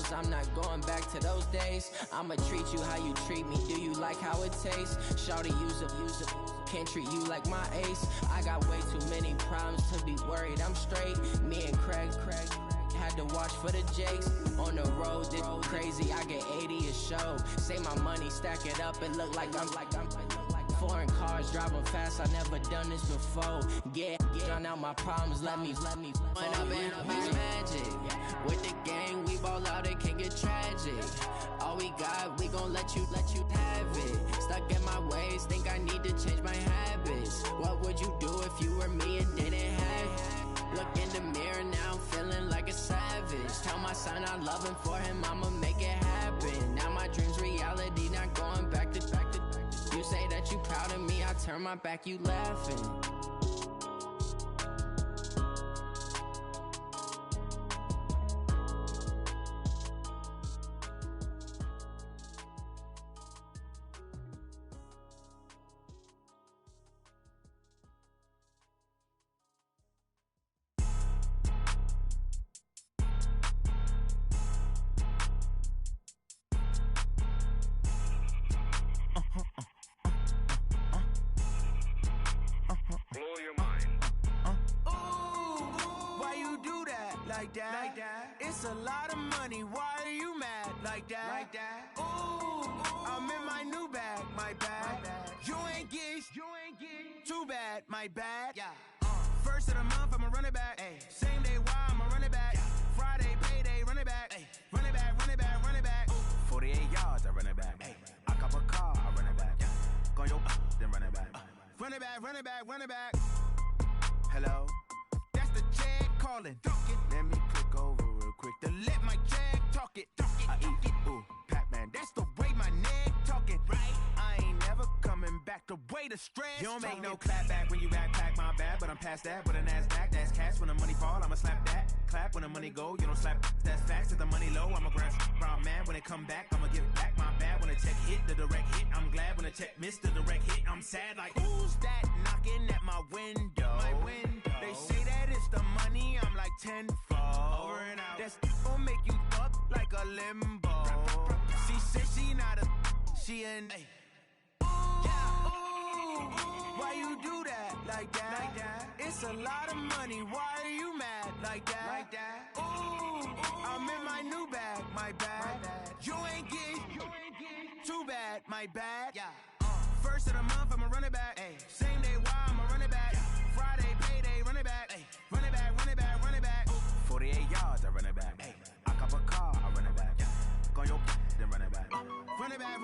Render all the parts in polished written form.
promise I'm not going back to those days. I'ma treat you how you treat me. Do you like how it tastes? Shawty, use up. Can't treat you like my ace. I got way too many problems to be worried. I'm straight. Me and Craig had to watch for the Jakes. On the road, this crazy. I get 80 a show. Say my money, stack it up. It look like I'm foreign cars driving fast. I never done this before. Get drown out my problems. Let me. When up in a beach magic. With the gang, we ball out. It can get tragic. All we got, we gon' let you have it. Stuck in my ways, think I need to change my habits. What would you do if you were me and didn't have it? Look in the mirror now, I'm feeling like a savage. Tell my son I love him, for him I'ma make it happen. Now my dream's reality, not going back to. You say that you proud of me, I turn my back, you laughing. It's a lot of money, why are you mad like that? Ooh, I'm in my new bag, my bad. You ain't get too bad, my bad. Yeah. First of the month, I'ma run it back. Ay. Same day, why I'ma run it back. Yeah. Friday, payday, run it back. Ay. Run it back. Ooh. 48 yards, I run it back. Ay. I cop a car, I run it back. Yeah. Go your then run it back. Run it back. Hello, that's the check calling. Let me click over real quick to let my check talk it. I eat it, ooh, Pac-Man, that's the way my neck talking. Right, I ain't never coming back the way the stress. You don't make no clap back when you backpack, my bad, but I'm past that. But a NASDAQ, that's cash. When the money fall, I'ma slap that. Clap when the money go, you don't slap. That's facts. If the money low, I'ma grab brown man. When it come back, I'ma give back my bad. When the check hit, the direct hit, I'm glad. When the check missed the direct hit, I'm sad. Like, who's that knocking at my window? They say that it's the money, I'm like tenfold. Over and out. That's gon' make you up like a limbo. She said she not a, she an. Why you do that like that? It's a lot of money, why are you mad like that? Ooh, I'm in my new bag, my bad. You ain't get too bad, my bad. Yeah. First of the month, I'ma run it back. Ay. Same day, why I'ma run it back. Yeah. Friday, payday, run it back. Ay. Run it back. Ooh. 48 yards, I run it back. Ay. I cop a car, I run it back. Yeah. Go your then run it back. Run it back.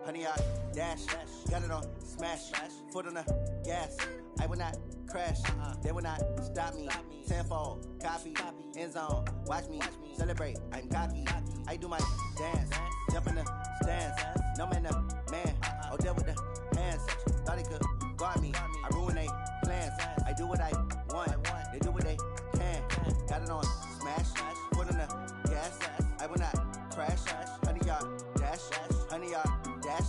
Honey, I dash, got it on smash, foot on the gas. I will not crash, they will not stop me. Tenfold, copy, end zone, watch me celebrate. I'm cocky, I do my dance, jump in the stands. No man, oh, deal with the hands. Thought he could guard me, I ruin they plans. I do what I want, they do what they can. Got it on smash, foot on the gas. I will not crash, honey, y'all dash, honey, y'all dash,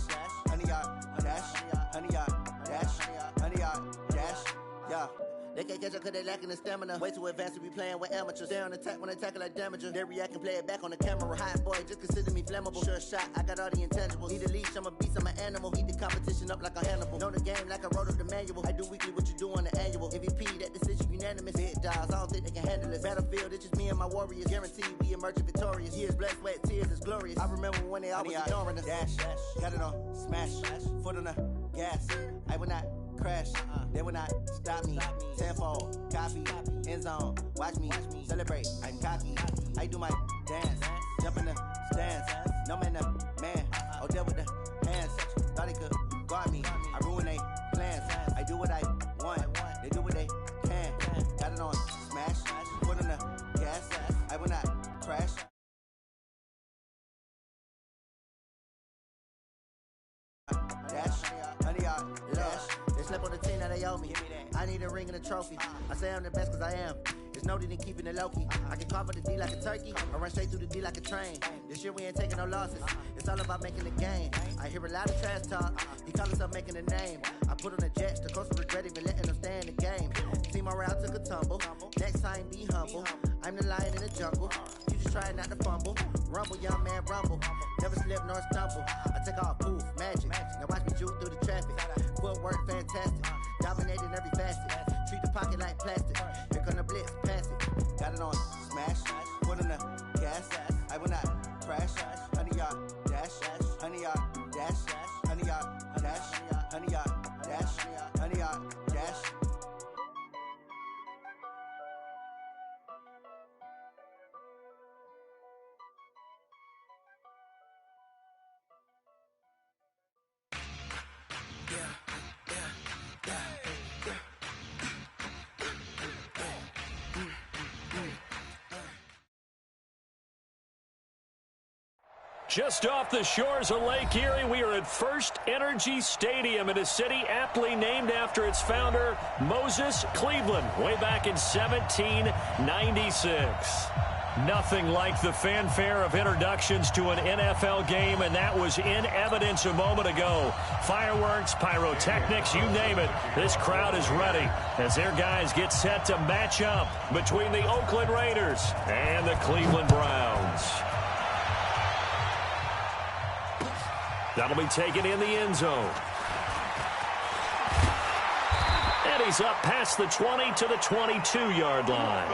honey, y'all dash, honey, y'all dash, honey, y'all dash, yeah. They can't catch up cause they lacking the stamina. Way too advanced to be playing with amateurs. They on attack when they tackle like damager. They react and play it back on the camera. Hot boy, just consider me flammable. Sure shot, I got all the intangibles. Need a leash, I'm a beast, I'm an animal. Heat the competition up like a Hannibal. Know the game like I wrote up the manual. I do weekly what you do on the annual. MVP, that decision unanimous. Big dogs, I don't think they can handle it. Battlefield, it's just me and my warriors. Guaranteed we emerging victorious. Years, blood, sweat, tears, it's glorious. I remember when they always ignoring us. Dash, got it on smash, foot on the gas. I will not crash, they will not stop me. Tenfold, copy, end zone, watch me celebrate. I'm cocky, I do my dance, jump in the stands. No man, oh, deal with the hands. Thought he could guard me, I ruin they plans. I do what I want, they do what they can. Got it on smash, foot on the gas. I will not crash. Dash, honey, dash. They slept on the team that they owe me. I need a ring and a trophy. I say I'm the best cause I am. It's just know that they keeping it low-key. I can cover the D like a turkey, or run straight through the D like a train. This year we ain't taking no losses. It's all about making the game. I hear a lot of trash talk. He call himself making a name. I put on the Jets, the coach will regret even letting them stay in the game. Team around took a tumble. Next time be humble. I'm the lion in the jungle. You just try not to fumble. Rumble, young man, rumble. Never slip nor stumble. I take off, poof, magic. Now watch me juke through the traffic. Footwork fantastic. Dominating every facet. Treat the pocket like plastic. Here come the blitz, pass it. Got it on smash. Put in the gas. I will not crash. 100-yard dash. 100-yard dash. 100-yard dash. 100-yard dash. 100-yard dash. Just off the shores of Lake Erie, we are at First Energy Stadium in a city aptly named after its founder, Moses Cleveland, way back in 1796. Nothing like the fanfare of introductions to an NFL game, and that was in evidence a moment ago. Fireworks, pyrotechnics, you name it. This crowd is ready as their guys get set to match up between the Oakland Raiders and the Cleveland Browns. That'll be taken in the end zone. And he's up past the 20 to the 22-yard line.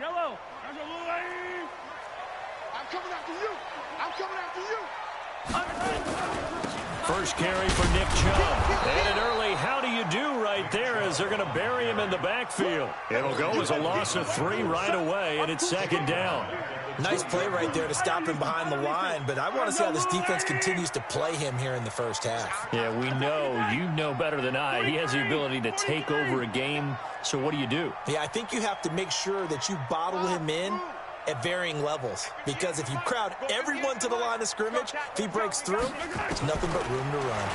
Yellow, there's a little lane. I'm coming after you. I'm coming after you. First carry for Nick Chubb. And an early how do you do right there as they're going to bury him in the backfield. It'll go as a loss of 3 right away, and it's second down. Nice play right there to stop him behind the line, but I want to see how this defense continues to play him here in the first half. Yeah, we know. You know better than I. He has the ability to take over a game, so what do you do? Yeah, I think you have to make sure that you bottle him in at varying levels, because if you crowd everyone to the line of scrimmage, if he breaks through, there's nothing but room to run.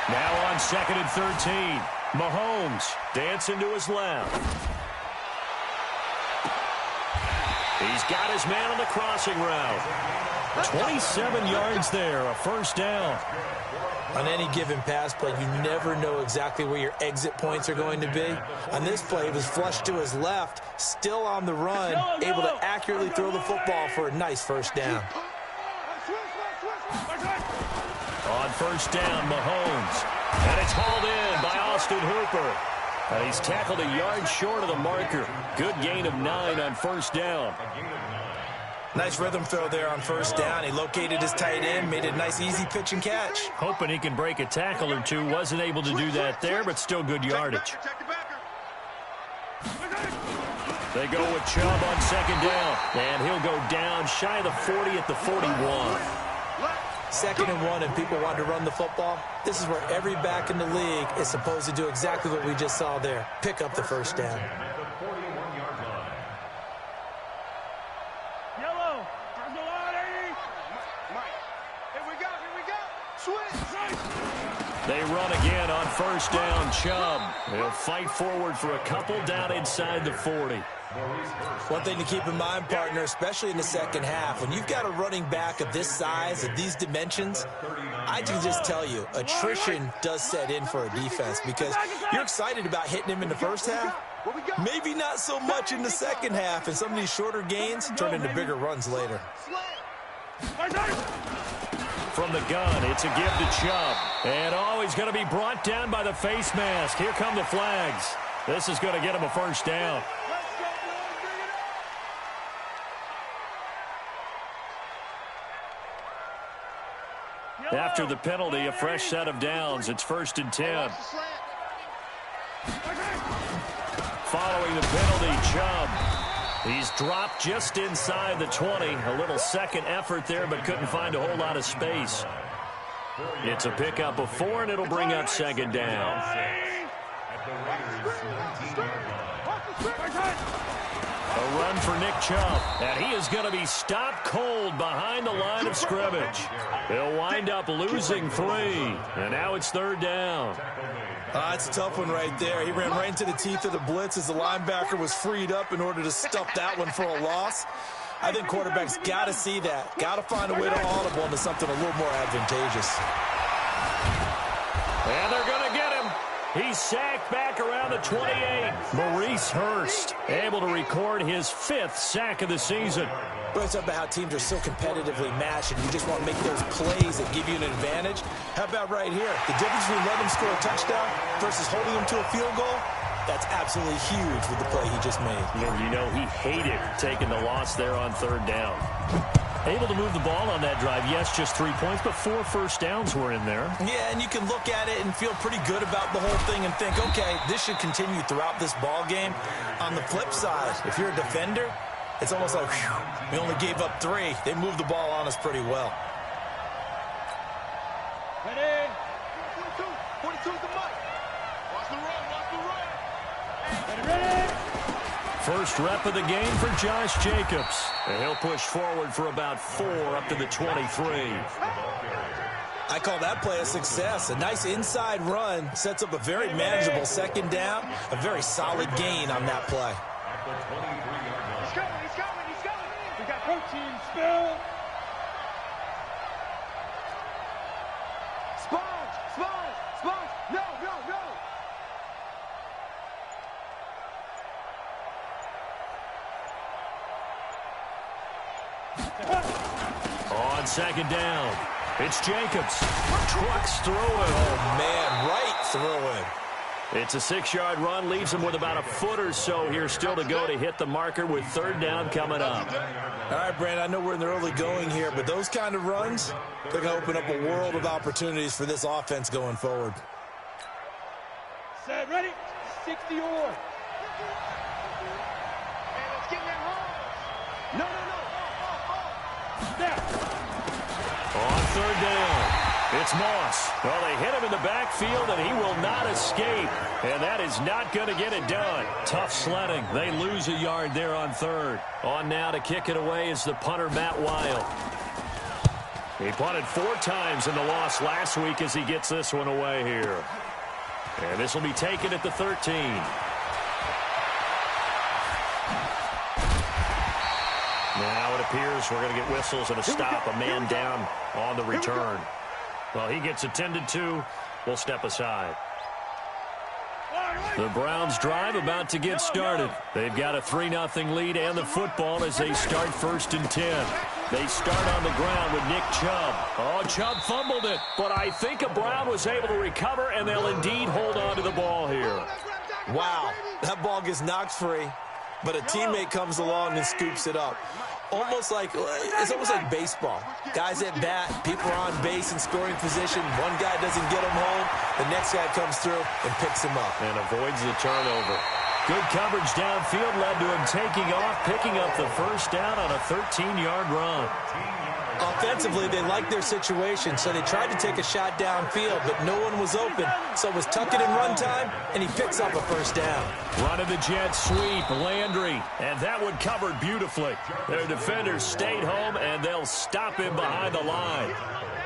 Now on 2nd and 13, Mahomes dancing to his left. He's got his man on the crossing route. 27 yards there, a first down. On any given pass play, you never know exactly where your exit points are going to be. On this play, it was flushed to his left, still on the run, able to accurately throw the football for a nice first down. On first down, Mahomes. And it's hauled in by Austin Hooper. And he's tackled a yard short of the marker. Good gain of 9 on first down. Nice rhythm throw there on first down. He located his tight end, made a nice easy pitch and catch. Hoping he can break a tackle or two. Wasn't able to do that there, but still good yardage. They go with Chubb on second down. And he'll go down shy of the 40 at the 41. 2nd and 1, and people want to run the football. This is where every back in the league is supposed to do exactly what we just saw there. Pick up the first down. Yellow, there's a lot, Mike, here we go. Switch. They run again on first down. Chubb. They'll fight forward for a couple down inside the 40. One thing to keep in mind, partner, especially in the second half, when you've got a running back of this size, of these dimensions, I can just tell you, attrition does set in for a defense because you're excited about hitting him in the first half. Maybe not so much in the second half, and some of these shorter gains turn into bigger runs later. From the gun, it's a give to Chubb. And he's going to be brought down by the face mask. Here come the flags. This is going to get him a first down. After the penalty, a fresh set of downs. It's 1st and 10. Following the penalty, Chubb. He's dropped just inside the 20. A little second effort there, but couldn't find a whole lot of space. It's a pickup of 4, and it'll bring up second down. A run for Nick Chubb, and he is going to be stopped cold behind the line of scrimmage. He'll wind up losing 3, and now it's third down. It's a tough one right there. He ran right into the teeth of the blitz as the linebacker was freed up in order to stuff that one for a loss. I think quarterbacks got to see that. Got to find a way to audible into something a little more advantageous. And they're going to get him. He's sacked back around the 28. Maurice Hurst able to record his 5th sack of the season. But it's about how teams are so competitively matched, and you just want to make those plays that give you an advantage. How about right here? The difference between letting him score a touchdown versus holding him to a field goal, that's absolutely huge with the play he just made. You know, he hated taking the loss there on third down. Able to move the ball on that drive. Yes, just 3 points, but 4 first downs were in there. Yeah, and you can look at it and feel pretty good about the whole thing and think, okay, this should continue throughout this ball game. On the flip side, if you're a defender, it's almost like, whew, we only gave up 3. They moved the ball on us pretty well. Ready? 42 is the mic. Watch the run, watch the run. Ready? First rep of the game for Josh Jacobs. And he'll push forward for about 4 up to the 23. I call that play a success. A nice inside run sets up a very manageable second down. A very solid gain on that play. He's coming. We got protein spill. Sponge. No. On second down, it's Jacobs. Trucks through him. Oh, man, right through him. It's a 6-yard run, leaves him with about a foot or so here still to go to hit the marker with third down coming up. All right, Brandon, I know we're in the early going here, but those kind of runs, they're going to open up a world of opportunities for this offense going forward. Set, ready? 60 or. Hey, let's get that home. No. Snap. On third down, it's Moss. Well, they hit him in the backfield, and he will not escape. And that is not going to get it done. Tough sledding. They lose a yard there on third. On now to kick it away is the punter, Matt Wild. He punted 4 times in the loss last week as he gets this one away here. And this will be taken at the 13. Now it appears we're going to get whistles and a stop. A man down on the return. Well, he gets attended to. We'll step aside. The Browns drive about to get started. They've got a 3-0 lead and the football as they start 1st and 10. They start on the ground with Nick Chubb. Oh, Chubb fumbled it, but I think a Brown was able to recover, and they'll indeed hold on to the ball here. Wow, that ball gets knocked free, but a teammate comes along and scoops it up. It's almost like baseball. Guys at bat, people are on base in scoring position. One guy doesn't get him home. The next guy comes through and picks him up. And avoids the turnover. Good coverage downfield led to him taking off, picking up the first down on a 13-yard run. Offensively, they liked their situation, so they tried to take a shot downfield, but no one was open. So it was tuck it in run time, and he picks up a first down. Run of the jet sweep, Landry, and that one covered beautifully. Their defenders stayed home, and they'll stop him behind the line.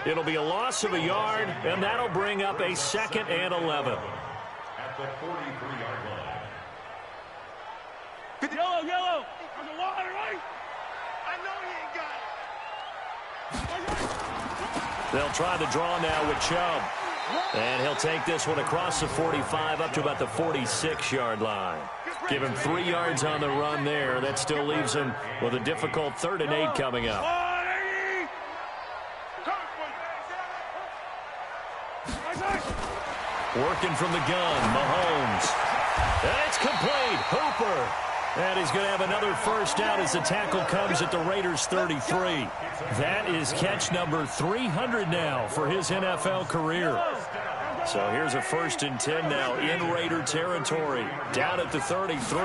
It'll be a loss of a yard, and that'll bring up a 2nd and 11. At the 43-yard line. Yellow. On the line, right? I know he ain't got it. They'll try the draw now with Chubb. And he'll take this one across the 45 up to about the 46-yard line. Give him 3 yards on the run there. That still leaves him with a difficult 3rd and 8 coming up. Working from the gun, Mahomes. And it's complete. Hooper. And he's going to have another first down as the tackle comes at the Raiders' 33. That is catch number 300 now for his NFL career. So here's a 1st and 10 now in Raider territory. Down at the 33.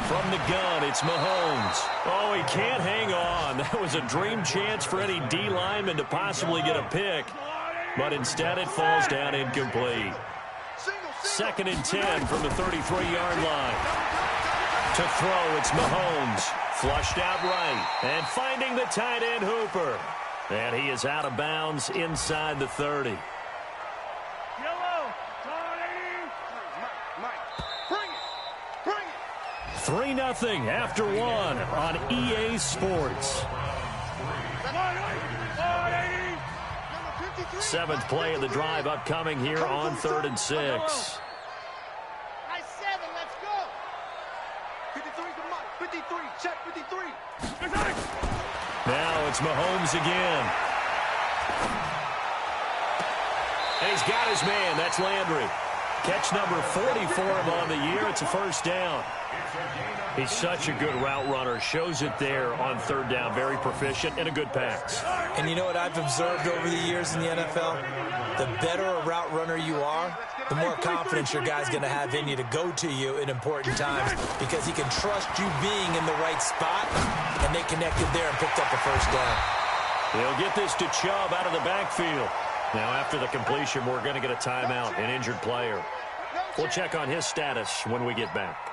From the gun, it's Mahomes. Oh, he can't hang on. That was a dream chance for any D lineman to possibly get a pick. But instead it falls down incomplete. 2nd and 10 from the 33-yard line. To throw, it's Mahomes. Flushed out right. And finding the tight end Hooper. And he is out of bounds inside the 30. 3-0 after 1 on EA Sports. 7th play of the drive upcoming here on 3rd and 6. Nice 7, let's go. 53 to Mike. 53, check 53. Now it's Mahomes again. And he's got his man. That's Landry. Catch number 40 for him on the year. It's a first down. He's such a good route runner. Shows it there on 3rd down. Very proficient and a good pass. And you know what I've observed over the years in the NFL? The better a route runner you are, the more confidence your guy's going to have in you to go to you in important times because he can trust you being in the right spot, and they connected there and picked up a first down. They'll get this to Chubb out of the backfield. Now, after the completion, we're going to get a timeout, an injured player. We'll check on his status when we get back.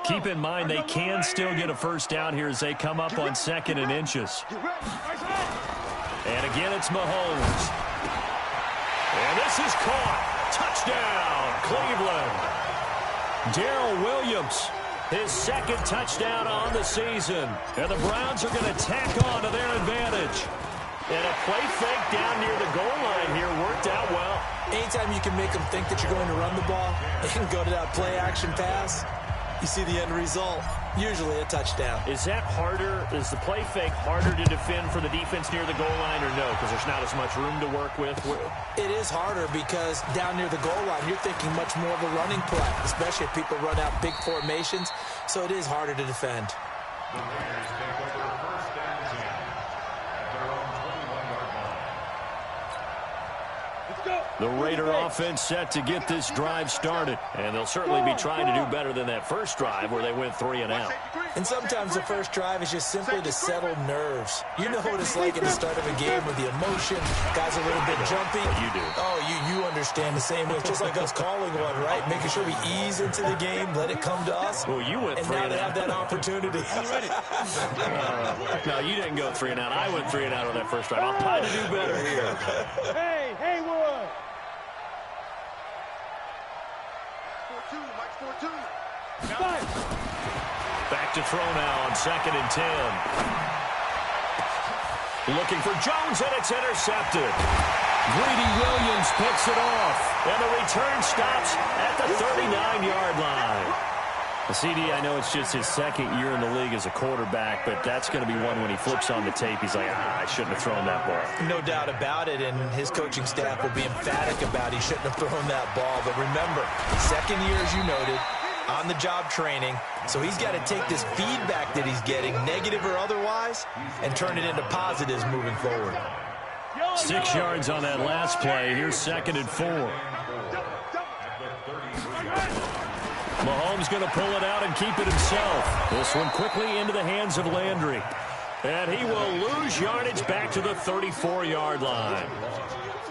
Keep in mind they can still get a first down here as they come up on 2nd and inches. And again, it's Mahomes. And this is caught. Touchdown, Cleveland. Darrell Williams, his 2nd touchdown on the season. And the Browns are going to tack on to their advantage. And a play fake down near the goal line here worked out well. Anytime you can make them think that you're going to run the ball and go to that play-action pass, you see the end result, usually a touchdown. Is that harder? Is the play fake harder to defend for the defense near the goal line or no? Because there's not as much room to work with? It is harder because down near the goal line, you're thinking much more of a running play, especially if people run out big formations. So it is harder to defend. The Raider offense set to get this drive started. And they'll certainly be trying to do better than that first drive where they went 3 and out. And sometimes the first drive is just simply to settle nerves. You know what it's like at the start of a game with the emotion. Guys a little bit jumpy. You do. Oh, you understand the same way. It's just like us calling one, right? Making sure we ease into the game, let it come to us. Well, you went 3 and out. And now they have that opportunity. No, you didn't go 3 and out. I went 3 and out on that first drive. I'll try to do better here. Hey, Haywood. 4-2, Mike, 4-2. Back to throw now on 2nd and 10. Looking for Jones, and it's intercepted. Greedy Williams picks it off, and the return stops at the 39-yard line. The CD, I know it's just his 2nd year in the league as a quarterback, but that's going to be one when he flips on the tape, he's like, I shouldn't have thrown that ball. No doubt about it, and his coaching staff will be emphatic about he shouldn't have thrown that ball. But remember, 2nd year, as you noted, on-the-job training, so he's got to take this feedback that he's getting, negative or otherwise, and turn it into positives moving forward. 6 yards on that last play. Here's 2nd and 4. Mahomes going to pull it out and keep it himself. This one quickly into the hands of Landry. And he will lose yardage back to the 34-yard line.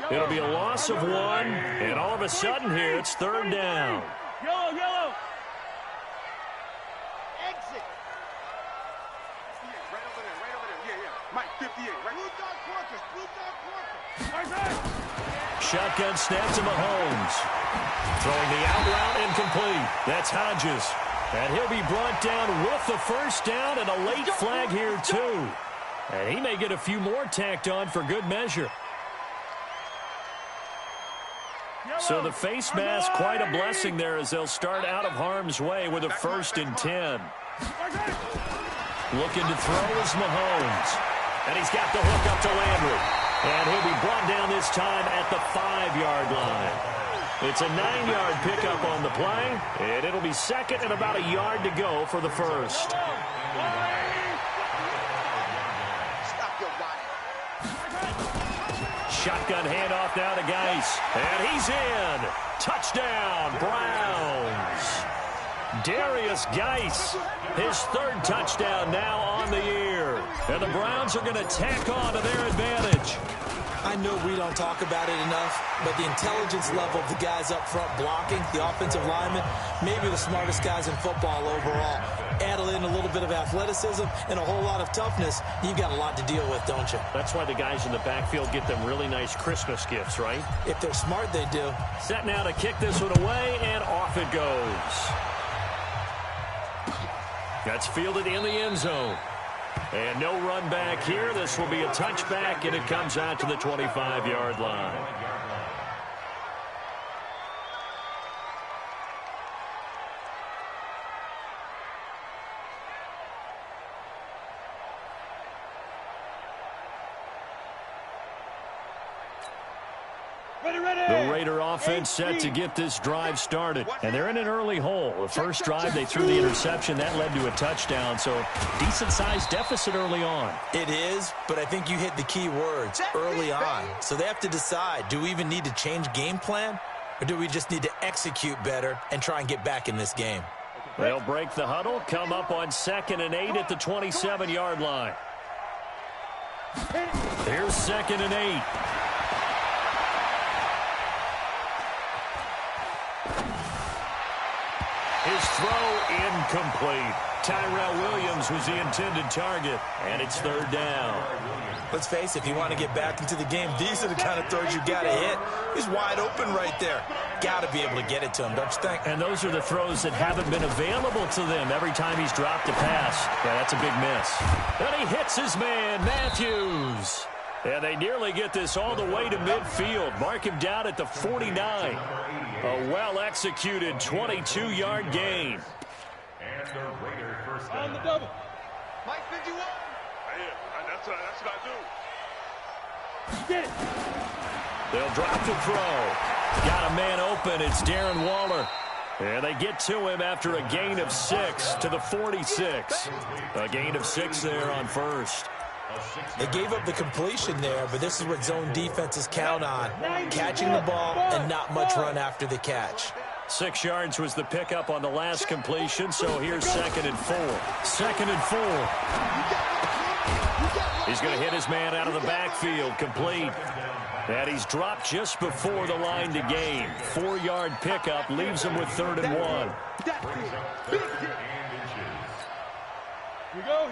It'll be a loss of 1, and all of a sudden here, it's 3rd down. Yellow. Exit. Right over there. Yeah. Mike, 58. Right. Blue dog quarters. Shotgun snap to Mahomes. Throwing the out route incomplete. That's Hodges. And he'll be brought down with the first down and a late flag here too. And he may get a few more tacked on for good measure. So the face mask, quite a blessing there as they'll start out of harm's way with a 1st and 10. Looking to throw is Mahomes. And he's got the hook up to Landry. And he'll be brought down this time at the 5-yard line. It's a 9-yard pickup on the play, and it'll be 2nd and about a yard to go for the first. Shotgun handoff now to Geis, and he's in. Touchdown, Browns. Darius Geis, his third touchdown now on the year. And the Browns are going to tack on to their advantage. I know we don't talk about it enough, but the intelligence level of the guys up front blocking, the offensive linemen, maybe the smartest guys in football overall. Add in a little bit of athleticism and a whole lot of toughness, you've got a lot to deal with, don't you? That's why the guys in the backfield get them really nice Christmas gifts, right? If they're smart, they do. Set now to kick this one away, and off it goes. That's fielded in the end zone. And no run back here. This will be a touchback, and it comes out to the 25-yard line. The Raider offense set to get this drive started. And they're in an early hole. The first drive, they threw the interception. That led to a touchdown. So decent-sized deficit early on. It is, but I think you hit the key words, early on. So they have to decide, do we even need to change game plan? Or do we just need to execute better and try and get back in this game? They'll break the huddle, come up on 2nd and 8 at the 27-yard line. Here's 2nd and 8. His throw incomplete. Tyrell Williams was the intended target, and it's 3rd down. Let's face it, if you want to get back into the game, these are the kind of throws you got to hit. He's wide open right there. Got to be able to get it to him, don't you think? And those are the throws that haven't been available to them every time he's dropped a pass. Yeah, that's a big miss. And he hits his man, Matthews. And they nearly get this all the way to midfield. Mark him down at the 49. A well-executed 22-yard gain. And the Raider first down. On the double. Mike 51. Yeah, that's what I do. Get it. They'll drop the throw. Got a man open. It's Darren Waller. And they get to him after a gain of 6 to the 46. A gain of 6 there on first. They gave up the completion there, but this is what zone defenses count on. Catching the ball and not much run after the catch. 6 yards was the pickup on the last completion, so here's 2nd and 4. 2nd and 4. He's going to hit his man out of the backfield, complete. And he's dropped just before the line to gain. 4-yard pickup leaves him with 3rd and 1.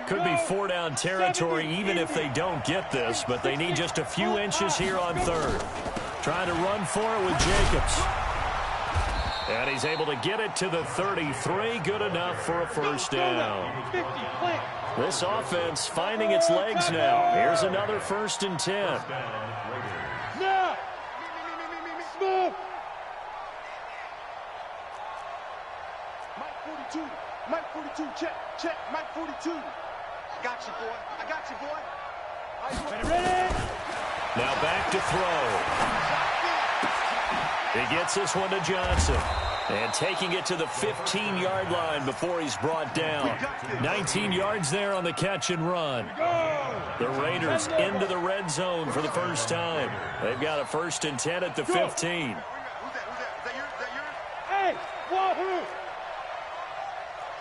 Could be 4-down territory even if they don't get this, but they need just a few inches here on 3rd. Trying to run for it with Jacobs. And he's able to get it to the 33. Good enough for a first down. This offense finding its legs now. Here's another 1st and 10. Now! Move! Mike 42. Mike 42, check, Mike 42. I got you, boy. I got you, boy. Ready? Now back to throw. He gets this one to Johnson. And taking it to the 15-yard line before he's brought down. 19 yards there on the catch and run. The Raiders into the red zone for the first time. They've got a 1st and 10 at the 15. Who's that? Is that yours? Hey, wahoo!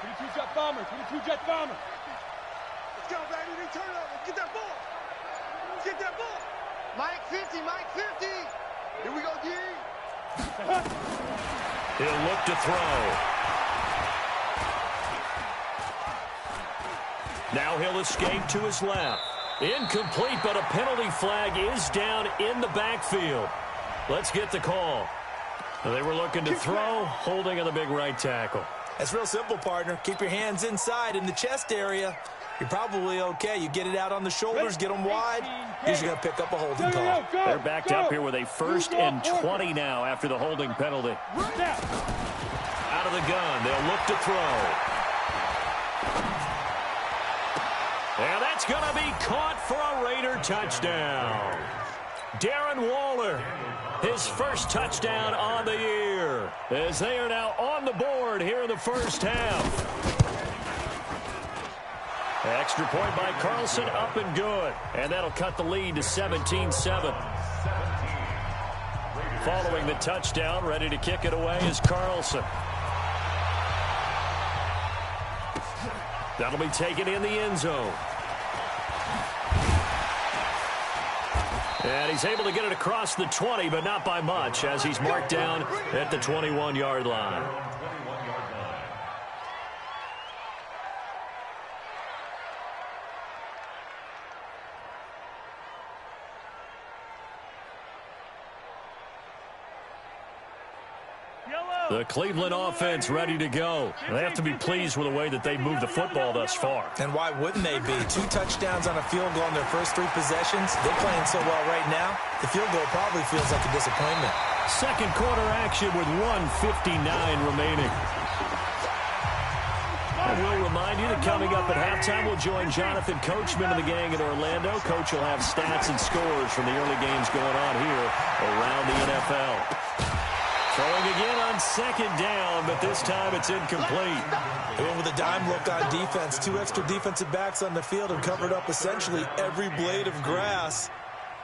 22 jet bomber, 22 jet bomber. Let's go, baby. They turn over. Get that ball. Get that ball. Mike 50, Mike 50. Here we go, D. He'll look to throw. Now he'll escape to his left. Incomplete, but a penalty flag is down in the backfield. Let's get the call. They were looking to throw, holding on the big right tackle. That's real simple, partner. Keep your hands inside in the chest area. You're probably okay. You get it out on the shoulders, get them wide. Usually going to pick up a holding call. They're backed up here with a 1st and 20 now after the holding penalty. Out of the gun. They'll look to throw. And that's going to be caught for a Raider touchdown. Darren Waller, his first touchdown on the year, as they are now on the board here in the first half. Extra point by Carlson, up and good. And that'll cut the lead to 17-7. Following the touchdown, ready to kick it away is Carlson. That'll be taken in the end zone. And he's able to get it across the 20, but not by much, as he's marked down at the 21-yard line. The Cleveland offense ready to go. They have to be pleased with the way that they moved the football thus far. And why wouldn't they be? 2 touchdowns on a field goal in their first 3 possessions. They're playing so well right now, the field goal probably feels like a disappointment. Second quarter action with 1:59 remaining. And we'll remind you that coming up at halftime, we'll join Jonathan Coachman and the gang in Orlando. Coach will have stats and scores from the early games going on here around the NFL. Throwing again on second down, but this time it's incomplete. They went with a dime look on defense. 2 extra defensive backs on the field and covered up essentially every blade of grass.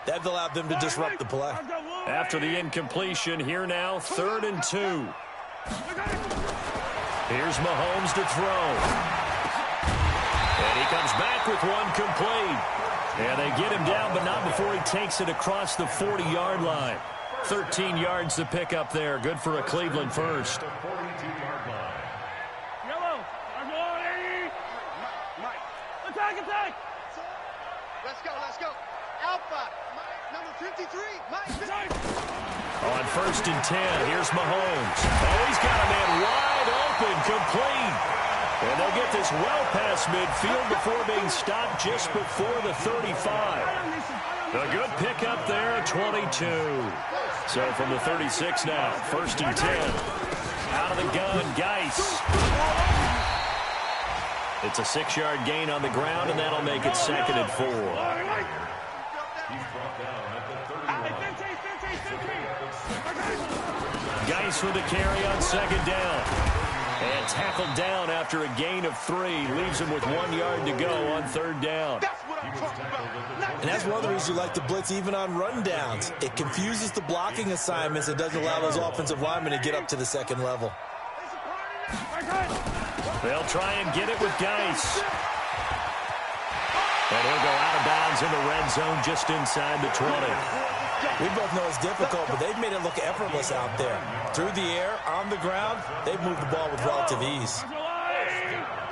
That allowed them to disrupt the play. After the incompletion, here now, 3rd and 2. Here's Mahomes to throw. And he comes back with one complete. And they get him down, but not before he takes it across the 40-yard line. 13 yards to pick up there. Good for a Cleveland first. Yellow. Attack. Let's go. Alpha. Number 53. On 1st and 10, here's Mahomes. Oh, he's got a man wide open, complete. And they'll get this well past midfield before being stopped just before the 35. A good pickup there at 22. So from the 36 now, 1st and 10. Out of the gun, Geis. It's a 6-yard gain on the ground, and that'll make it 2nd and 4. Geis with the carry on 2nd down. And tackled down after a gain of 3. Leaves him with 1 yard to go on 3rd down. And that's one of the reasons you like to blitz even on rundowns. It confuses the blocking assignments and doesn't allow those offensive linemen to get up to the 2nd level. They'll try and get it with Geis. And he'll go out of bounds in the red zone just inside the 20. We both know it's difficult, but they've made it look effortless out there. Through the air, on the ground, they've moved the ball with relative ease.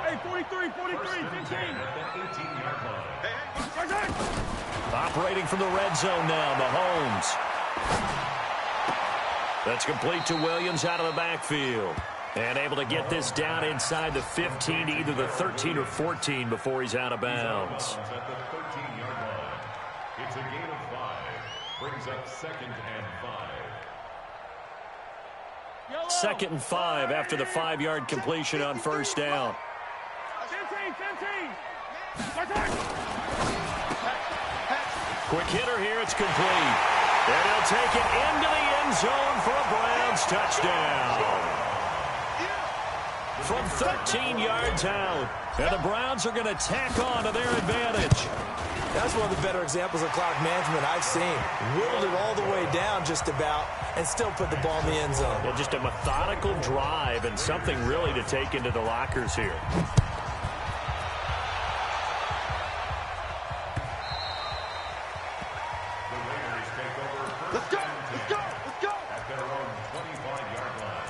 Hey, 43, 15. Operating from the red zone now, Mahomes. That's complete to Williams out of the backfield. And able to get this down inside the 15, either the 13 or 14 before he's out of bounds. It's a gain of 5. Brings up 2nd and 5. 2nd and 5 after the 5-yard completion on 1st down. 15. Quick hitter here, it's complete. And he'll take it into the end zone for a Browns touchdown. From 13 yards out. And the Browns are going to tack on to their advantage. That's one of the better examples of clock management I've seen. Whittled it all the way down just about and still put the ball in the end zone. Yeah, just a methodical drive and something really to take into the lockers here. Let's go. At their own 25-yard line.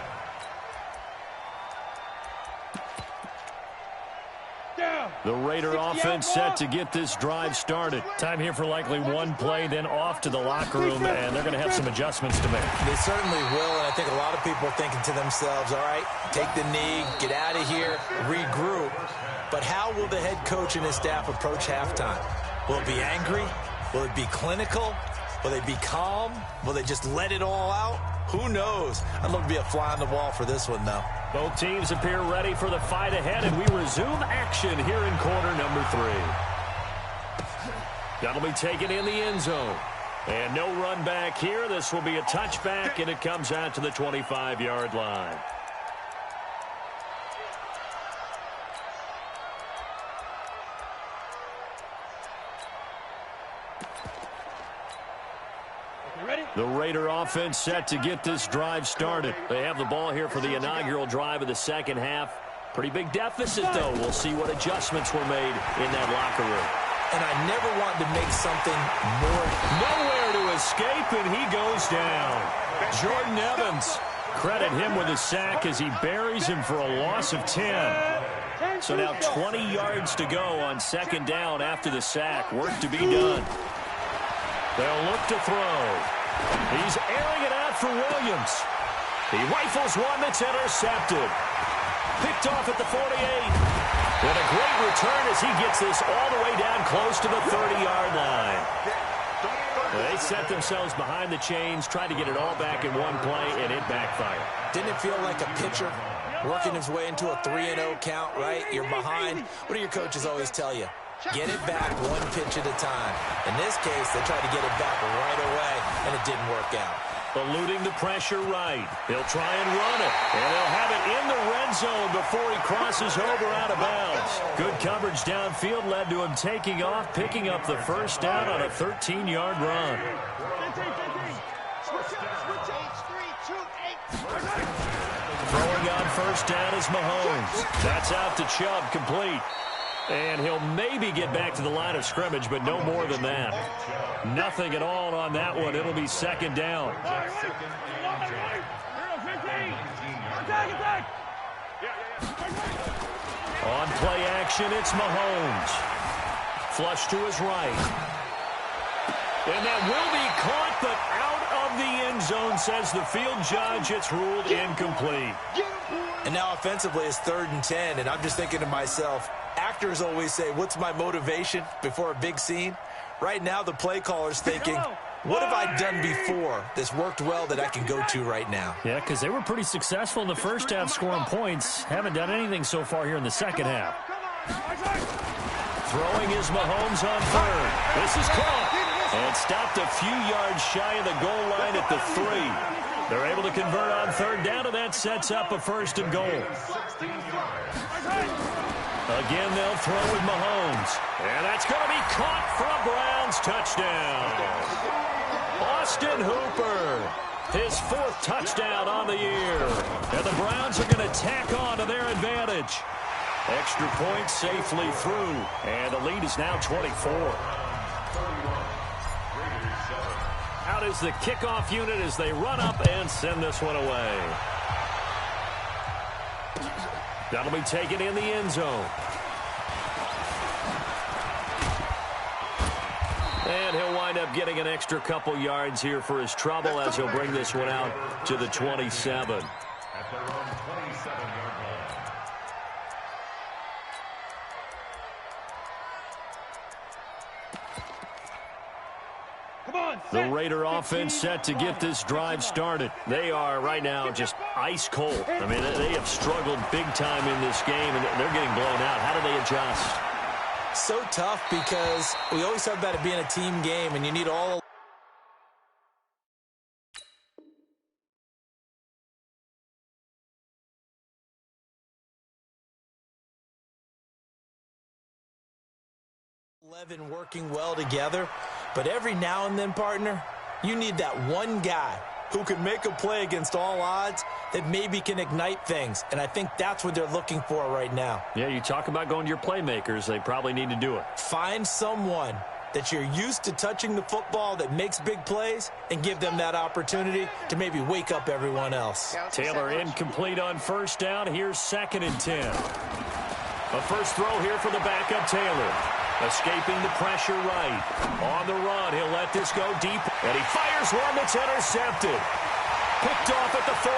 The Raider offense set to get this drive started. Time here for likely one play, then off to the locker room, and they're going to have some adjustments to make. They certainly will, and I think a lot of people are thinking to themselves, all right, take the knee, get out of here, regroup. But how will the head coach and his staff approach halftime? Will it be angry? Will it be clinical? Will they be calm? Will they just let it all out? Who knows? I'd love to be a fly on the wall for this one, though. Both teams appear ready for the fight ahead, and we resume action here in quarter number 3. That'll be taken in the end zone. And no run back here. This will be a touchback, and it comes out to the 25-yard line. You ready? The Raider offense set to get this drive started. They have the ball here for the inaugural drive of the second half. Pretty big deficit, though. We'll see what adjustments were made in that locker room. And I never wanted to make something more. Nowhere to escape, and he goes down. Jordan Evans, credit him with a sack as he buries him for a loss of 10. So now 20 yards to go on second down after the sack. Work to be done. They'll look to throw. He's airing it out for Williams. He rifles one that's intercepted. Picked off at the 48. And a great return as he gets this all the way down close to the 30-yard line. They set themselves behind the chains, tried to get it all back in one play, and it backfired. Didn't it feel like a pitcher working his way into a 3-0 count, right? You're behind. What do your coaches always tell you? Get it back one pitch at a time. In this case, they tried to get it back right away, and it didn't work out. Eluding the pressure right. He'll try and run it. And he'll have it in the red zone before he crosses over out of bounds. Good coverage downfield led to him taking off, picking up the first down on a 13-yard run. Throwing on first down is Mahomes. That's out to Chubb, complete. And he'll maybe get back to the line of scrimmage, but no more than that. Nothing at all on that one. It'll be second down. On play action, it's Mahomes. Flush to his right. And that will be caught, but out of the end zone, says the field judge. It's ruled incomplete. And now offensively it's 3rd and 10, and I'm just thinking to myself, actors always say, what's my motivation before a big scene? Right now the play caller's thinking, what have I done before that's worked well that I can go to right now? Yeah, because they were pretty successful in the first half scoring points. Haven't done anything so far here in the second half. Throwing is Mahomes on third. This is caught. And stopped a few yards shy of the goal line at the 3. They're able to convert on third down, and that sets up a 1st and goal. Again, they'll throw with Mahomes. And that's going to be caught for a Browns touchdown. Austin Hooper, his 4th touchdown on the year. And the Browns are going to tack on to their advantage. Extra point safely through. And the lead is now 24. Out is the kickoff unit as they run up and send this one away. That'll be taken in the end zone. And he'll wind up getting an extra couple yards here for his trouble as he'll bring this one out to the 27. At their own 27-yard line. The Raider offense set to get this drive started. They are right now just ice cold. I mean, they have struggled big time in this game, and they're getting blown out. How do they adjust? So tough because we always talk about it being a team game, and you need all 11 working well together. But every now and then, partner, you need that one guy who can make a play against all odds that maybe can ignite things. And I think that's what they're looking for right now. Yeah, you talk about going to your playmakers. They probably need to do it. Find someone that you're used to touching the football that makes big plays and give them that opportunity to maybe wake up everyone else. Taylor incomplete on first down. Here's 2nd and 10. A first throw here for the backup Taylor. Escaping the pressure right. On the run, he'll let this go deep. And he fires one that's intercepted. Picked off at the 40.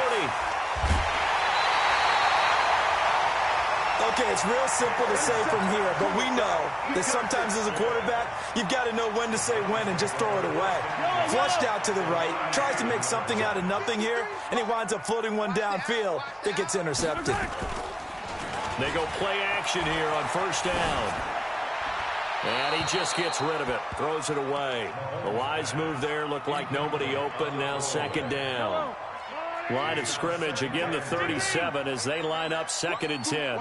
Okay, it's real simple to say from here, but we know that sometimes as a quarterback, you've got to know when to say when and just throw it away. Flushed out to the right, tries to make something out of nothing here, and he winds up floating one downfield that gets intercepted. They go play action here on first down. And he just gets rid of it, throws it away. A wise move there, looked like nobody open, now 2nd down. Line of scrimmage, again the 37 as they line up 2nd and 10.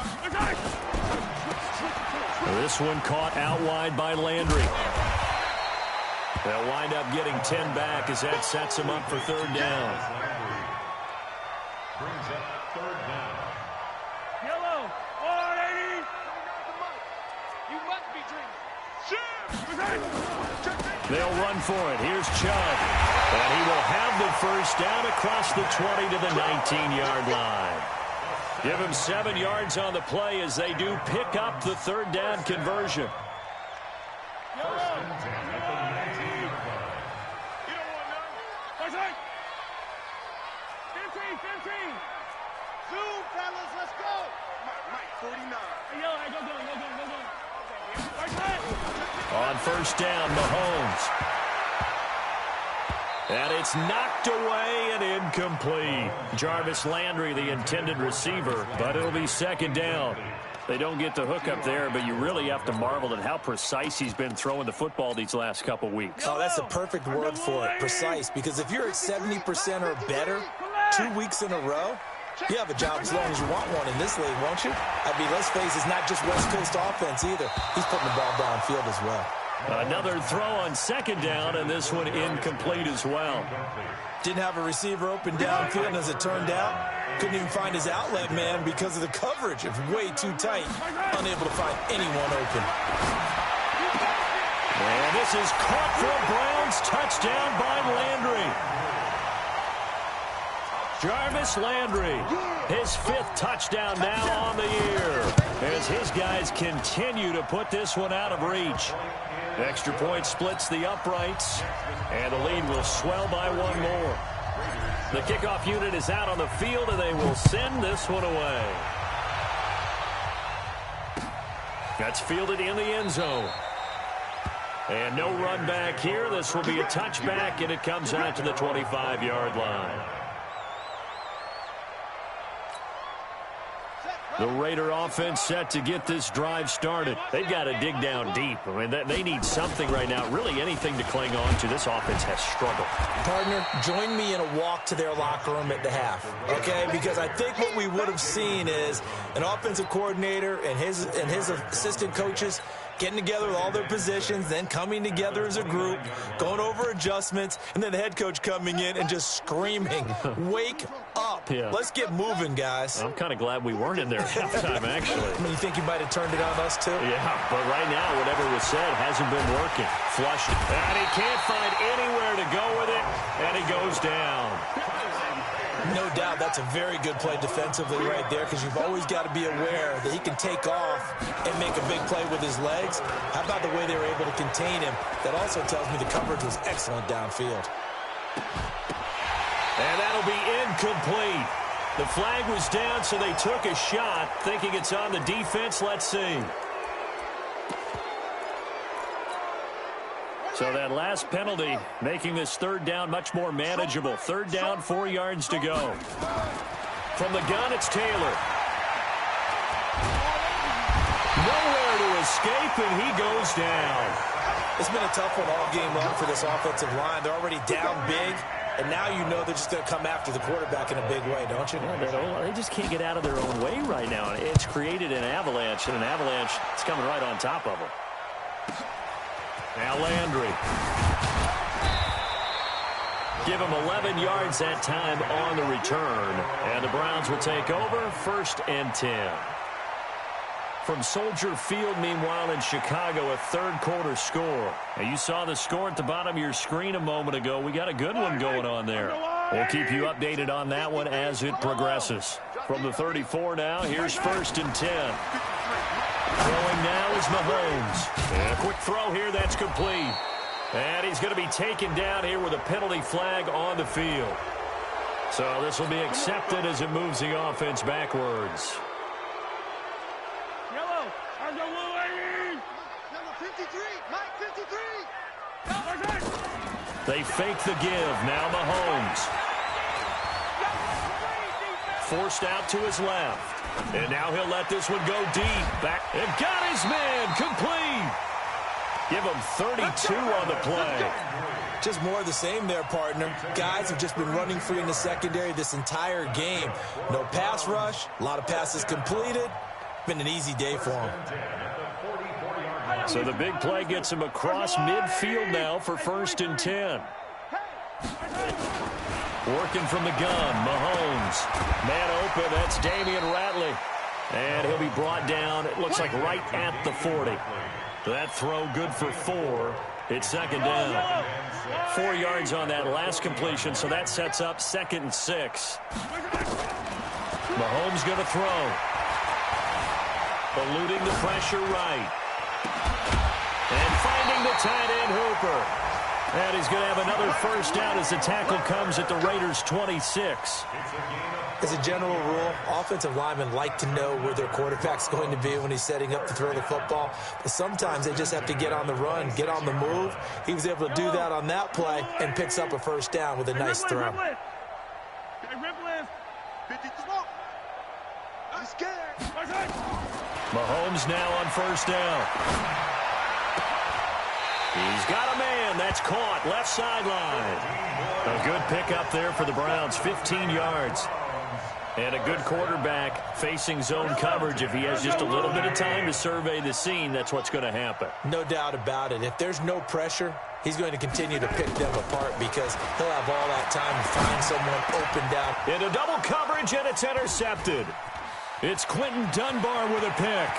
This one caught out wide by Landry. They'll wind up getting 10 back as that sets them up for third down. Brings up third down. Yellow, 180. You must be dreaming. They'll run for it. Here's Chubb. And he will have the first down across the 20 to the 19-yard line. Give him 7 yards on the play as they do pick up the third down conversion. First and 10 at the 19-yard line. You don't want none. That's right. 15. Zoom, fellas, let's go. Mike, 49. Hey, yo, go. On first down, Mahomes. And it's knocked away and incomplete. Jarvis Landry, the intended receiver, but it'll be second down. They don't get the hook up there, but you really have to marvel at how precise he's been throwing the football these last couple weeks. Oh, that's a perfect word for it, precise, because if you're at 70% or better 2 weeks in a row, you have a job as long as you want one in this league, won't you? I mean, let's face it, it's not just West Coast offense either. He's putting the ball downfield as well. Another throw on second down, and this one incomplete as well. Didn't have a receiver open downfield, and as it turned out, couldn't even find his outlet man because of the coverage. It's way too tight, unable to find anyone open. And this is caught for a Browns touchdown by Landry. Jarvis Landry, his 5th touchdown now on the year, as his guys continue to put this one out of reach. Extra point splits the uprights, and the lead will swell by 1 more. The kickoff unit is out on the field, and they will send this one away. That's fielded in the end zone. And no run back here. This will be a touchback, and it comes out to the 25-yard line. The Raider offense set to get this drive started. They've got to dig down deep. I mean, they need something right now, really anything to cling on to. This offense has struggled. Partner, join me in a walk to their locker room at the half, okay? Because I think what we would have seen is an offensive coordinator and his assistant coaches getting together with all their positions, then coming together as a group, going over adjustments, and then the head coach coming in and just screaming, wake up. Yeah. Let's get moving, guys. I'm kind of glad we weren't in there at halftime, actually. I mean, you think you might have turned it on us, too? Yeah, but right now, whatever was said hasn't been working. Flushed it. And he can't find anywhere to go with it, and he goes down. No doubt that's a very good play defensively right there, because you've always got to be aware that he can take off and make a big play with his legs. How about the way they were able to contain him? That also tells me the coverage was excellent downfield. And that'll be incomplete. The flag was down, so they took a shot, thinking it's on the defense. Let's see. So that last penalty making this third down much more manageable. Third down, 4 yards to go. From the gun, it's Taylor. Nowhere to escape, and he goes down. It's been a tough one all game long for this offensive line. They're already down big, and now you know they're just going to come after the quarterback in a big way, don't you? Yeah, they just can't get out of their own way right now. It's created an avalanche, and an avalanche is coming right on top of them. Now Landry. Give him 11 yards that time on the return. And the Browns will take over, 1st and 10. From Soldier Field, meanwhile, in Chicago, a third-quarter score. Now, you saw the score at the bottom of your screen a moment ago. We got a good one going on there. We'll keep you updated on that one as it progresses. From the 34 now, here's 1st and 10. Throwing now is Mahomes. And a quick throw here, that's complete. And he's going to be taken down here with a penalty flag on the field. So this will be accepted as it moves the offense backwards. Yellow, number 53, Mike 53. They fake the give. Now Mahomes. Forced out to his left. And now he'll let this one go deep. Back and got his man complete. Give him 32 on the play. Just more of the same there, partner. Guys have just been running free in the secondary this entire game. No pass rush, a lot of passes completed. Been an easy day for them. So the big play gets him across midfield now for 1st and 10. Working from the gun, Mahomes. Man open, that's Damian Ratley. And he'll be brought down, it looks like right at the 40. That throw good for 4. It's 2nd down. 4 yards on that last completion, so that sets up 2nd and 6. Mahomes going to throw. Eluding the pressure right. And finding the tight end Hooper. And he's going to have another 1st down as the tackle comes at the Raiders' 26. As a general rule, offensive linemen like to know where their quarterback's going to be when he's setting up to throw the football. But sometimes they just have to get on the run, get on the move. He was able to do that on that play and picks up a 1st down with a nice throw. Mahomes now on 1st down. He's got a man. That's caught. Left sideline. A good pickup there for the Browns. 15 yards. And a good quarterback facing zone coverage. If he has just a little bit of time to survey the scene, that's what's going to happen. No doubt about it. If there's no pressure, he's going to continue to pick them apart because he'll have all that time to find someone open down. Into double coverage, and it's intercepted. It's Quentin Dunbar with a pick.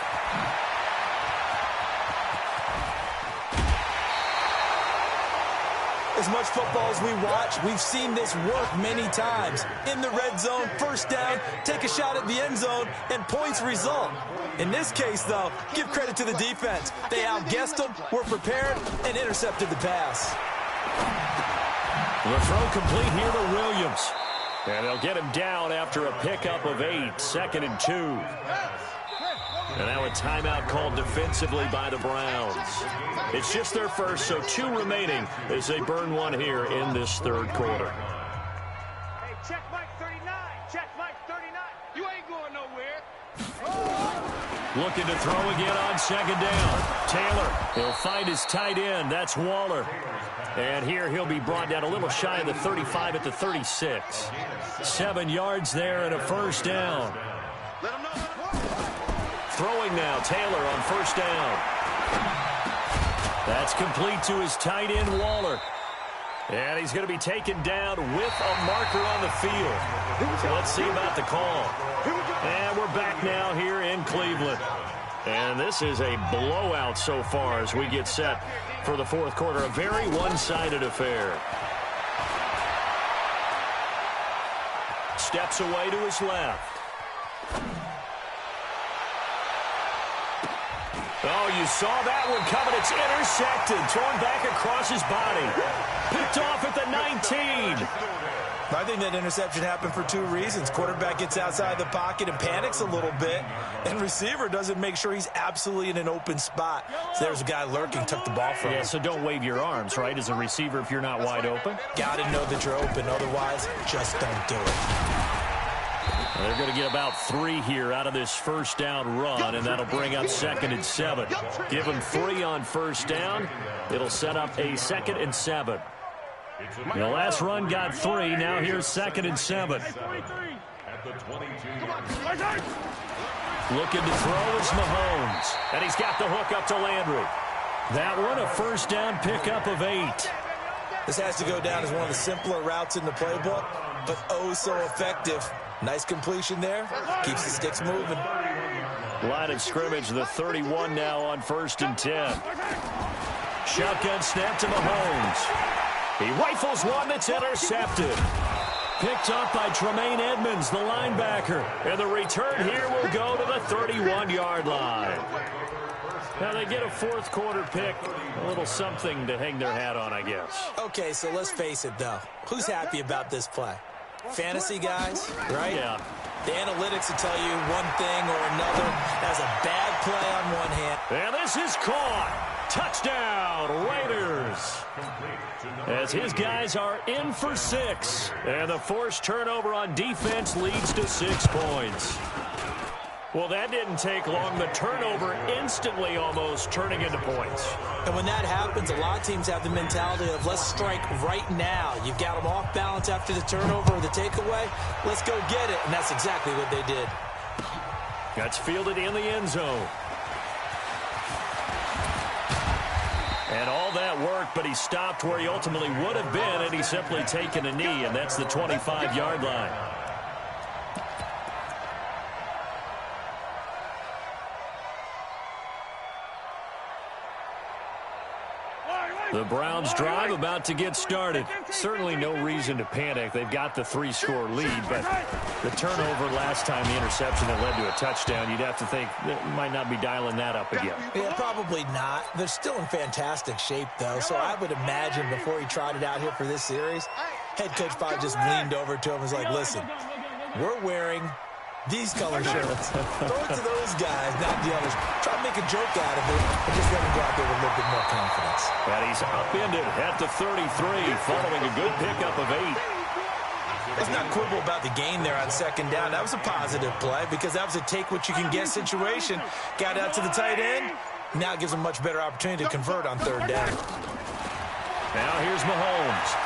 As much football as we watch, we've seen this work many times. In the red zone, 1st down, take a shot at the end zone, and points result. In this case, though, give credit to the defense. They outguessed them, were prepared, and intercepted the pass. The throw complete here to Williams. And they'll get him down after a pickup of 8, 2nd and 2. And now a timeout called defensively by the Browns. It's just their first, so 2 remaining as they burn 1 here in this 3rd quarter. Hey, check Mike 39. Check Mike 39. You ain't going nowhere. Looking to throw again on 2nd down. Taylor, he'll find his tight end. That's Waller. And here he'll be brought down a little shy of the 35 at the 36. 7 yards there and a 1st down. Let him know. Throwing now, Taylor on 1st down. That's complete to his tight end, Waller. And he's going to be taken down with a marker on the field. So let's see about the call. And we're back now here in Cleveland. And this is a blowout so far as we get set for the 4th quarter. A very one-sided affair. Steps away to his left. Oh, you saw that one coming. It's intercepted. Thrown back across his body. Picked off at the 19. I think that interception happened for 2 reasons. Quarterback gets outside the pocket and panics a little bit. And receiver doesn't make sure he's absolutely in an open spot. So there's a guy lurking, took the ball from him. Yeah, so don't wave your arms, right, as a receiver if you're not wide open? Got to know that you're open. Otherwise, just don't do it. They're going to get about 3 here out of this 1st down run, and that'll bring up 2nd and 7. Give them 3 on 1st down. It'll set up a 2nd and 7. The last run got 3. Now here's 2nd and 7. Looking to throw is Mahomes, and he's got the hook up to Landry. That one, a 1st down pickup of 8. This has to go down as one of the simpler routes in the playbook, but oh so effective. Nice completion there. Keeps the sticks moving. Line of scrimmage, the 31 now on 1st and 10. Shotgun snap to Mahomes. He rifles one that's intercepted. Picked up by Tremaine Edmonds, the linebacker. And the return here will go to the 31-yard line. Now they get a 4th quarter pick. A little something to hang their hat on, I guess. Okay, so let's face it, though. Who's happy about this play? Fantasy guys, right? Yeah. The analytics will tell you one thing or another. As a bad play on one hand. And this is caught. Touchdown, Raiders. As his guys are in for 6. And the forced turnover on defense leads to 6 points. Well, that didn't take long. The turnover instantly almost turning into points. And when that happens, a lot of teams have the mentality of let's strike right now. You've got them off balance after the turnover or the takeaway. Let's go get it. And that's exactly what they did. That's fielded in the end zone. And all that work, but he stopped where he ultimately would have been, and he's simply taken a knee, and that's the 25-yard line. The Browns drive about to get started. Certainly no reason to panic. They've got the 3-score lead, but the turnover last time, the interception that led to a touchdown, you'd have to think that you might not be dialing that up again. Yeah, probably not. They're still in fantastic shape, though, so I would imagine before he trotted out here for this series, head coach probably just leaned over to him and was like, listen, we're wearing these color shirts. Throw it to those guys, not the others. Try to make a joke out of it and just let him go out there with a little bit more confidence. And he's upended at the 33 following a good pickup of 8. Let's not quibble about the gain there on second down. That was a positive play because that was a take-what-you-can-get situation. Got out to the tight end. Now it gives him a much better opportunity to convert on third down. Now here's Mahomes.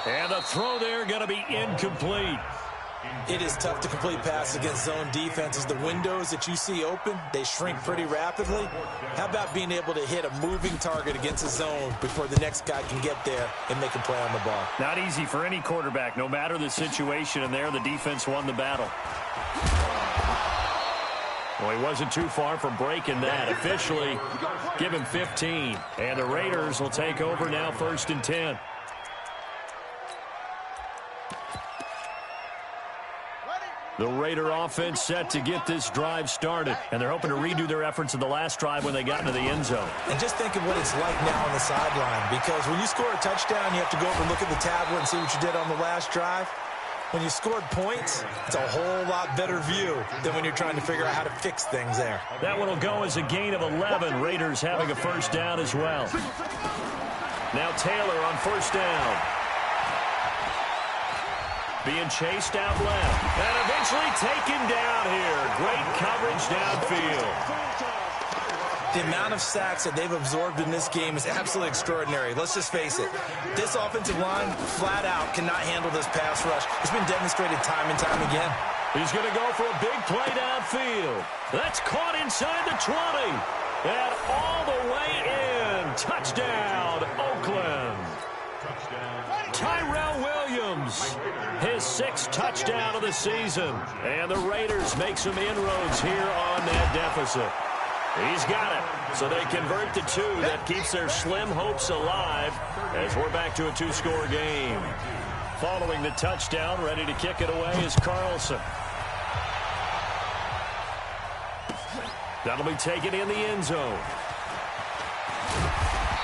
And the throw there going to be incomplete. It is tough to complete passes against zone defenses. The windows that you see open, they shrink pretty rapidly. How about being able to hit a moving target against a zone before the next guy can get there and make a play on the ball? Not easy for any quarterback, no matter the situation, and there the defense won the battle. Well, he wasn't too far from breaking that. Officially, give him 15. And the Raiders will take over now, 1st and 10. The Raider offense set to get this drive started, and they're hoping to redo their efforts in the last drive when they got into the end zone. And just think of what it's like now on the sideline, because when you score a touchdown, you have to go over and look at the tablet and see what you did on the last drive. When you scored points, it's a whole lot better view than when you're trying to figure out how to fix things there. That one will go as a gain of 11. Raiders having a first down as well. Now Taylor on first down. Being chased out left. And eventually taken down here. Great coverage downfield. The amount of sacks that they've absorbed in this game is absolutely extraordinary. Let's just face it. This offensive line, flat out, cannot handle this pass rush. It's been demonstrated time and time again. He's going to go for a big play downfield. That's caught inside the 20. And all the way in. Touchdown, Oakland. Tyrell Williams, his 6th touchdown of the season. And the Raiders make some inroads here on that deficit. He's got it. So they convert to 2. That keeps their slim hopes alive as we're back to a 2-score game. Following the touchdown, ready to kick it away is Carlson. That'll be taken in the end zone.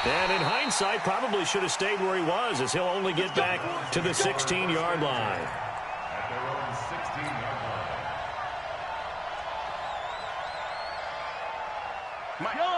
And in hindsight, probably should have stayed where he was, as he'll only get back to the 16-yard line.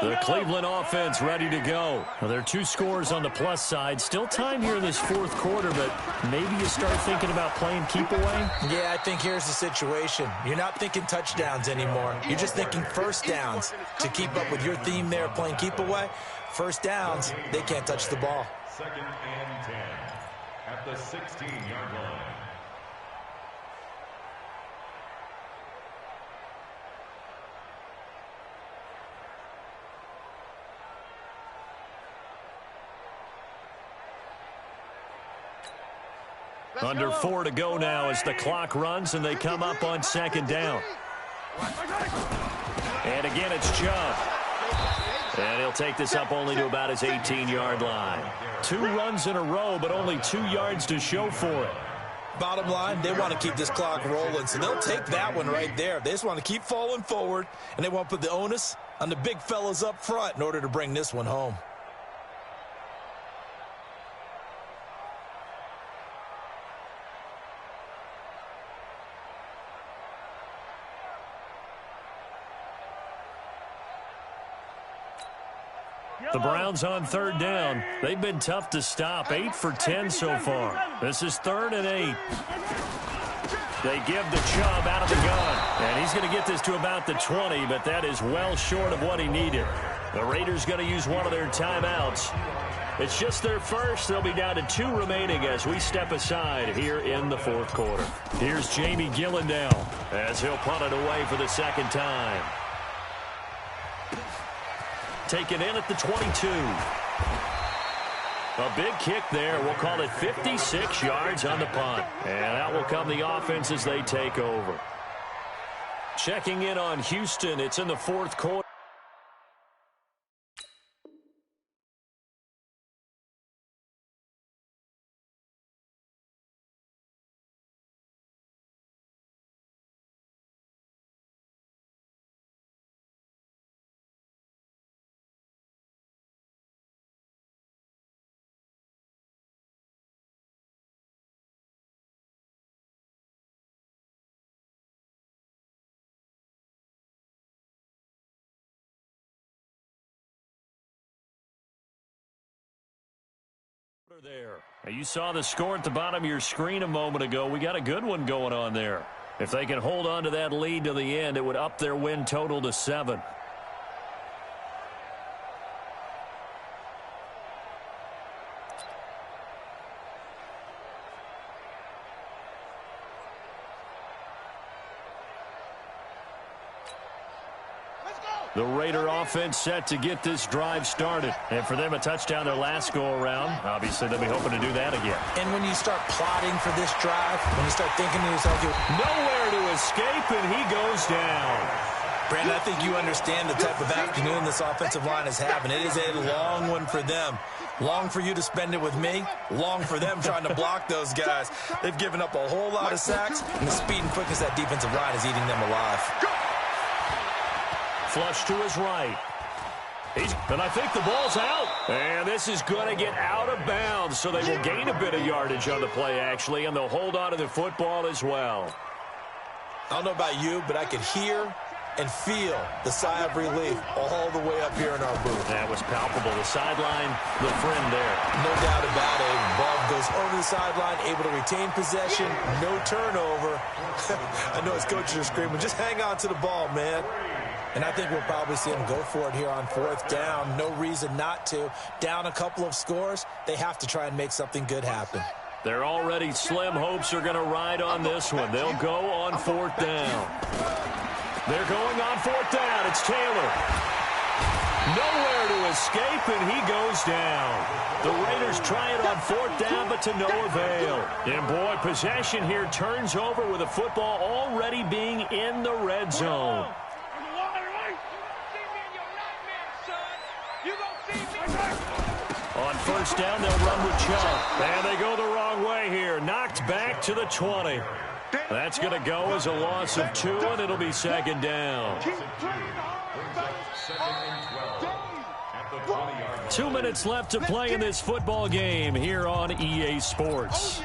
The Cleveland offense ready to go. Well, there are 2 scores on the plus side. Still time here in this 4th quarter, but maybe you start thinking about playing keep away? Yeah, I think here's the situation. You're not thinking touchdowns anymore. You're just thinking first downs. To keep up with your theme there, playing keep away, first downs, they can't touch the ball. 2nd and 10 at the 16-yard line. Under 4 to go now as the clock runs and they come up on 2nd down. And again, it's Chubb. And he'll take this up only to about his 18-yard line. 2 runs in a row, but only 2 yards to show for it. Bottom line, they want to keep this clock rolling, so they'll take that one right there. They just want to keep falling forward, and they want to put the onus on the big fellas up front in order to bring this one home. The Browns on 3rd down. They've been tough to stop. 8 for 10 so far. This is 3rd and 8. They give the Chubb out of the gun. And he's going to get this to about the 20, but that is well short of what he needed. The Raiders going to use one of their timeouts. It's just their first. They'll be down to 2 remaining as we step aside here in the 4th quarter. Here's Jamie Gillen now as he'll punt it away for the 2nd time. taken in at the 22. A big kick there. We'll call it 56 yards on the punt. And out will come the offense as they take over. Checking in on Houston. It's in the fourth quarter. There. You saw the score at the bottom of your screen a moment ago. We got a good one going on there. If they can hold on to that lead to the end, it would up their win total to 7. The Raider offense set to get this drive started. And for them, a touchdown their last go-around. Obviously, they'll be hoping to do that again. And when you start plotting for this drive, when you start thinking to yourself, nowhere to escape, and he goes down. Brandon, I think you understand the type of afternoon this offensive line is having. It is a long one for them. Long for you to spend it with me. Long for them trying to block those guys. They've given up a whole lot of sacks, and the speed and quickness that defensive line is eating them alive. Flush to his right. And I think the ball's out. And this is going to get out of bounds, so they will gain a bit of yardage on the play, actually, and they'll hold on to the football as well. I don't know about you, but I could hear and feel the sigh of relief all the way up here in our booth. That was palpable. The sideline, the friend there. No doubt about it. Ball goes over the sideline, able to retain possession, no turnover. I know his coaches are screaming, just hang on to the ball, man. And I think we'll probably see him go for it here on fourth down. No reason not to. Down a couple of scores, they have to try and make something good happen. They're already slim hopes are going to ride on this one. They'll go on fourth down. They're going on fourth down. It's Taylor. Nowhere to escape, and he goes down. The Raiders try it on fourth down, but to no avail. And, boy, possession here turns over with the football already being in the red zone. On first down, they'll run with Chubb. And they go the wrong way here. Knocked back to the 20. That's going to go as a loss of 2, and it'll be second down. 2 minutes left to play in this football game here on EA Sports.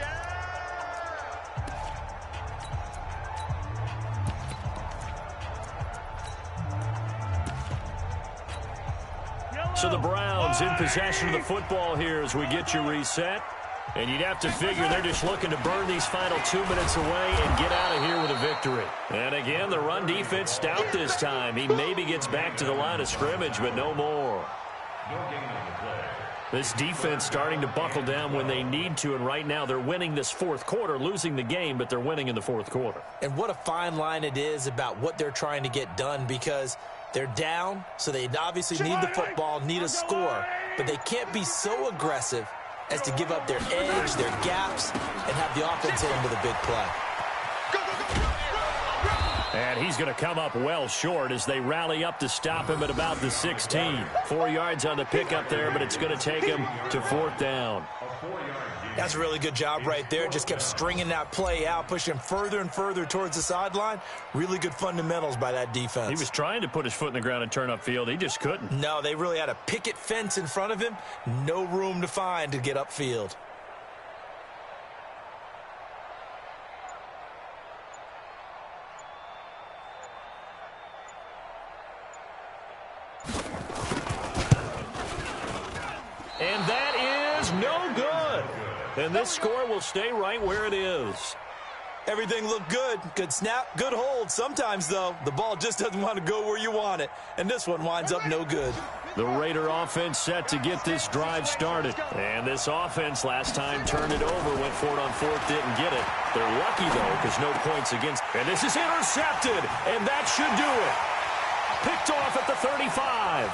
So the Browns in possession of the football here as we get you reset. And you'd have to figure they're just looking to burn these final 2 minutes away and get out of here with a victory. And again, the run defense stout this time. He maybe gets back to the line of scrimmage, but no more. This defense starting to buckle down when they need to, and right now they're winning this fourth quarter, losing the game, but they're winning in the fourth quarter. And what a fine line it is about what they're trying to get done, because they're down, so they obviously need the football, need a score, but they can't be so aggressive as to give up their edge, their gaps, and have the offense hit them with a big play. And he's going to come up well short as they rally up to stop him at about the 16. 4 yards on the pickup there, but it's going to take him to fourth down. That's a really good job right there. Just kept stringing that play out, pushing him further and further towards the sideline. Really good fundamentals by that defense. He was trying to put his foot in the ground and turn upfield. He just couldn't. No, they really had a picket fence in front of him. No room to find to get upfield. And that is no good. And this score will stay right where it is. Everything looked good. Good snap, good hold. Sometimes, though, the ball just doesn't want to go where you want it. And this one winds up no good. The Raider offense set to get this drive started. And this offense last time turned it over, went for it on fourth, didn't get it. They're lucky, though, because no points against. And this is intercepted. And that should do it. Picked off at the 35.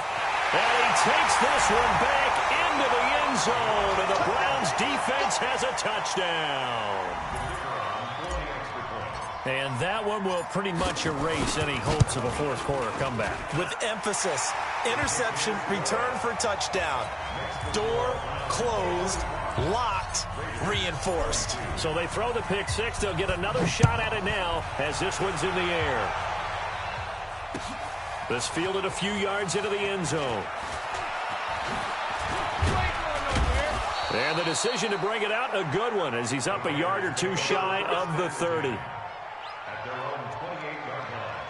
And he takes this one back into the end zone, and the Browns defense has a touchdown. And that one will pretty much erase any hopes of a fourth quarter comeback. With emphasis, interception, return for touchdown. Door closed, locked, reinforced. So they throw the pick six. They'll get another shot at it now as this one's in the air. This fielded a few yards into the end zone. And the decision to bring it out, a good one, as he's up a yard or two shy of the 30. At their own 28-yard line.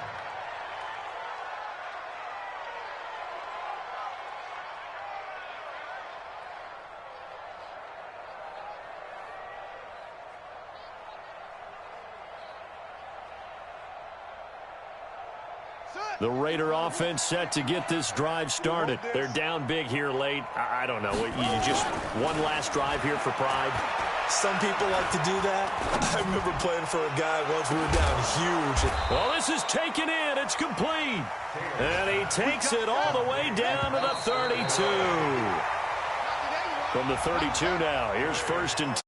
The Raider offense set to get this drive started. They're down big here late. I don't know. You just one last drive here for pride. Some people like to do that. I remember playing for a guy once we were down huge. Well, this is taken in. It's complete. And he takes it all the way down to the 32. From the 32 now, here's 1st and 10.